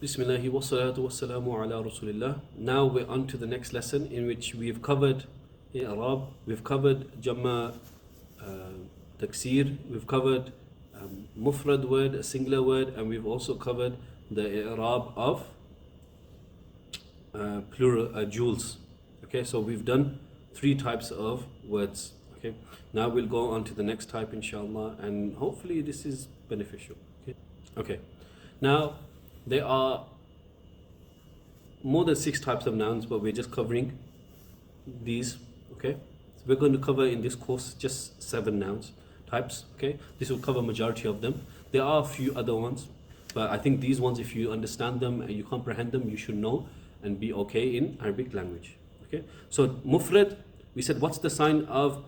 Bismillahi wa salatu wa salamu ala rasulillah. Now we're on to the next lesson in which we've covered I'rab, we've covered Dammah, Taksir, we've covered Mufrad word, a singular word, and we've also covered the I'rab of plural, jewels. Okay, so we've done 3 types of words. Okay, now we'll go on to the next type inshallah, and hopefully this is beneficial. Okay, now there are more than 6 types of nouns, but we're just covering these. Okay, so we're going to cover in this course just 7 nouns types. Okay, this will cover majority of them. There are a few other ones, but I think these ones, if you understand them and you comprehend them, you should know and be okay in Arabic language. Okay, so Mufrad, we said what's the sign of,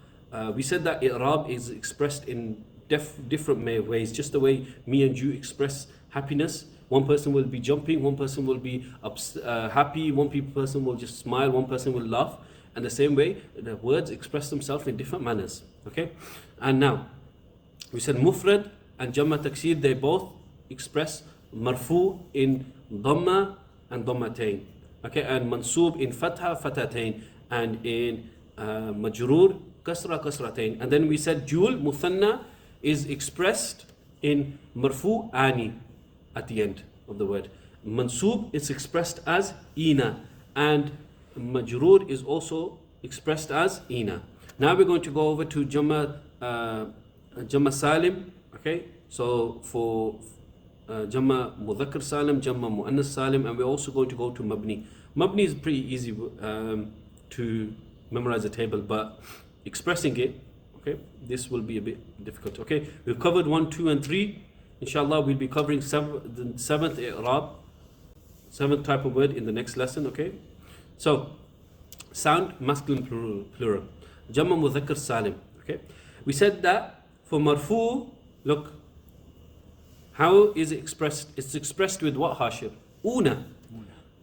we said that I'rab is expressed in different ways, just the way me and you express happiness. One person will be jumping, one person will be happy, one person will just smile, one person will laugh. And the same way, the words express themselves in different manners. Okay, and now we said Mufrad and Jamma Taksir, they both express Marfu in Dammah and Dammatain. Okay, and Mansub in Fathah, Fathatain, and in Majrur, Kasrah, Kasratain. And then we said Jul, Muthanna, is expressed in Marfu, Ani, at the end of the word. Mansub is expressed as Ina, and Majrur is also expressed as Ina. Now we're going to go over to Jamma Salim. Okay, so for Jamma Mudhakkar Salim, Jamma Muannas Salim, and we're also going to go to Mabni. Mabni is pretty easy to memorize the table, but expressing it, okay, this will be a bit difficult. Okay, we've covered 1, 2, and 3. Inshallah, we'll be covering the 7th I'rab, 7th type of word in the next lesson. Okay, so sound masculine plural, Jamma Mudhakkar Salim. Okay, we said that for Marfu, look, how is it expressed? It's expressed with what hashir? Una.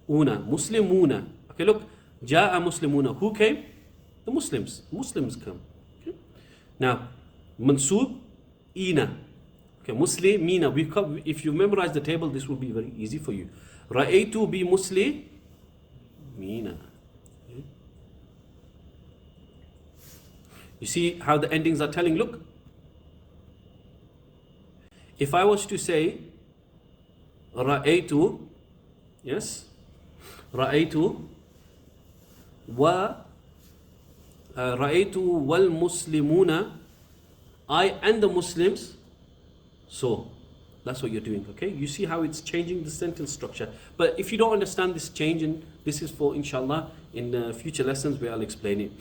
Muslimuna. Okay, look, Ja'a Muslimuna. Who came? The Muslims. Muslims come. Okay. Now, Mansub, Ina. Okay, Muslimina. If you memorize the table, this will be very easy for you. Ra'aytu bi Muslimina. Okay. You see how the endings are telling? Look, if I was to say Ra'aytu, yes, Ra'aytu wa Ra'aytu wal Muslimuna, I and the Muslims, so that's what you're doing. Okay, you see how it's changing the sentence structure. But if you don't understand this change, and this is for inshallah in future lessons where I'll explain it,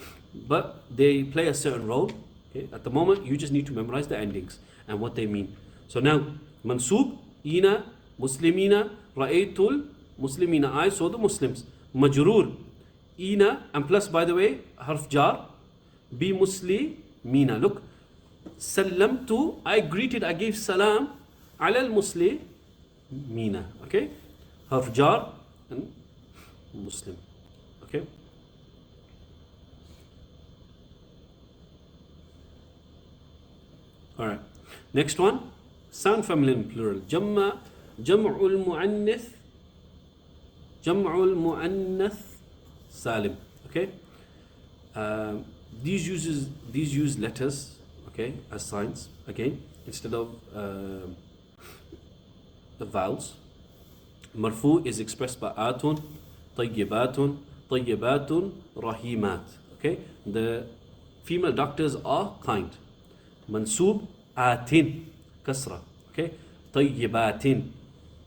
but they play a certain role. Okay, at the moment you just need to memorize the endings and what they mean. So now Mansub, Ina, Muslimina, Ra'aytul Muslimina, I saw the Muslims. Majrur, Ina, and plus, by the way, harf jar, bi Muslimina. Look, Sallamtu, I greeted, I gave salam, ala al Muslimina. Okay, harf jar and Muslim. Okay. All right. Next one, sound feminine plural. Jam'ul muannath salim. Okay. These use letters, okay, as signs again instead of the vowels. Marfu is expressed by atun, tayyibatun, rahimat. Okay, the female doctors are kind. Mansub, atin, kasrah. Okay, tayyibatin,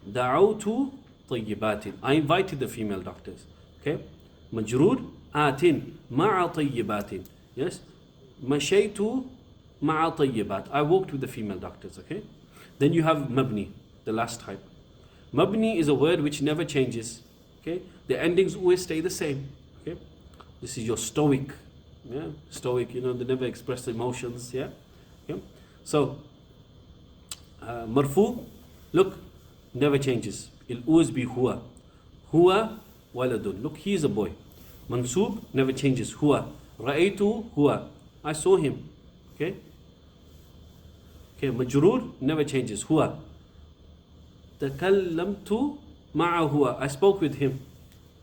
da'awtu tayyibatin, I invited the female doctors. Okay, Majrur, atin, ma'a tayyibatin. Yes, mashaytu ma'a tayyibat, I walked with the female doctors. Okay, then you have Mabni, the last type. Mabni is a word which never changes. Okay, the endings always stay the same. Okay, this is your stoic. Yeah, stoic, you know, they never express emotions. Yeah. Okay, so Marfu, look, never changes. It'll always be huwa. Huwa waladun. Look, he is a boy. Mansub never changes. Huwa. Ra'aytu huwa, I saw him. Okay. Okay, Majrur never changes. Huwa. Takallamtu ma'a huwa. I spoke with him.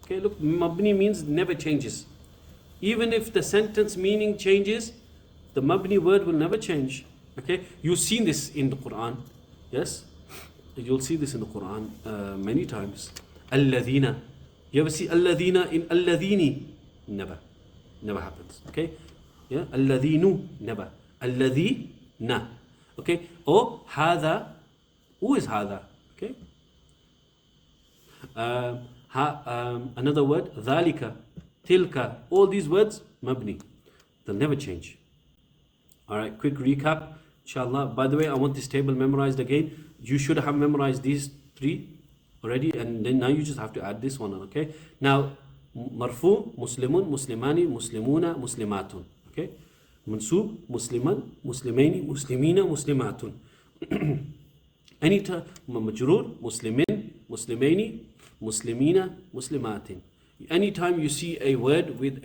Okay, look, mabni means never changes. Even if the sentence meaning changes, the mabni word will never change. Okay, you've seen this in the Quran. Yes, you'll see this in the Quran many times. Alladhina. You ever see alladhina in alladhini? Never. Never happens. Okay? Yeah? Alladhinu. Never. Alladhina. Okay? Or hadha. Who is hadha? Okay? Another word, dhalika, tilka. All these words, mabni. They'll never change. Alright, quick recap. Inshallah. By the way, I want this table memorized again. You should have memorized these three already, and then now you just have to add this one on. Okay? Now, marfu, muslimun, muslimani, muslimuna, muslimatun. Okay? Mansub, musliman, muslimaini, muslimina, muslimatun. Anytime, majrur, muslimin, muslimaini, muslimina, muslimatin. Anytime you see a word with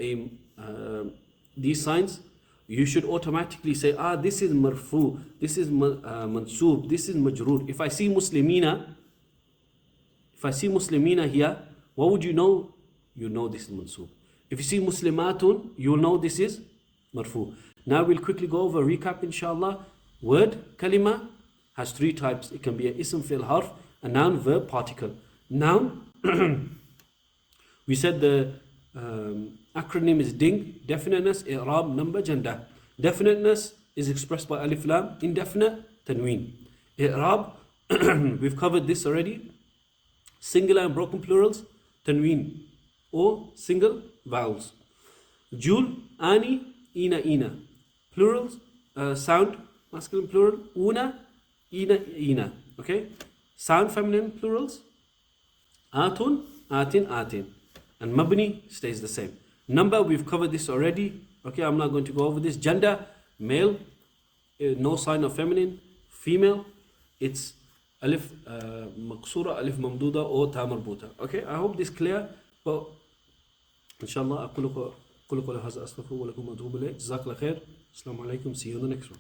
these signs, you should automatically say, this is marfu, this is mansub, this is majrur. If I see muslimina here, what would you know? You know this is mansub. If you see muslimatun, you'll know this is marfu. Now we'll quickly go over a recap, inshallah. Word, kalima, has three types. It can be an ism, fi'l, harf, a noun, verb, particle. Noun, we said the acronym is Deen, definiteness, i'rab, number, gender. Definiteness is expressed by alif lam, indefinite, tanween. I'rab, we've covered this already. Singular and broken plurals, tanween, or single vowels. Jul, ani, ina. Plurals, sound, masculine plural, una, ina. Okay? Sound feminine plurals, atun, atin. And mabni stays the same. Number, we've covered this already. Okay, I'm not going to go over this. Gender, male, no sign of feminine. Female, it's alif maqsura, alif mamduda, or ta marbuta. Okay, I hope this is clear. But inshallah, أقول قولي هذا أستغفر ولكم وأتوب إليه. جزاك الله خير. Assalamu alaikum. See you in the next one.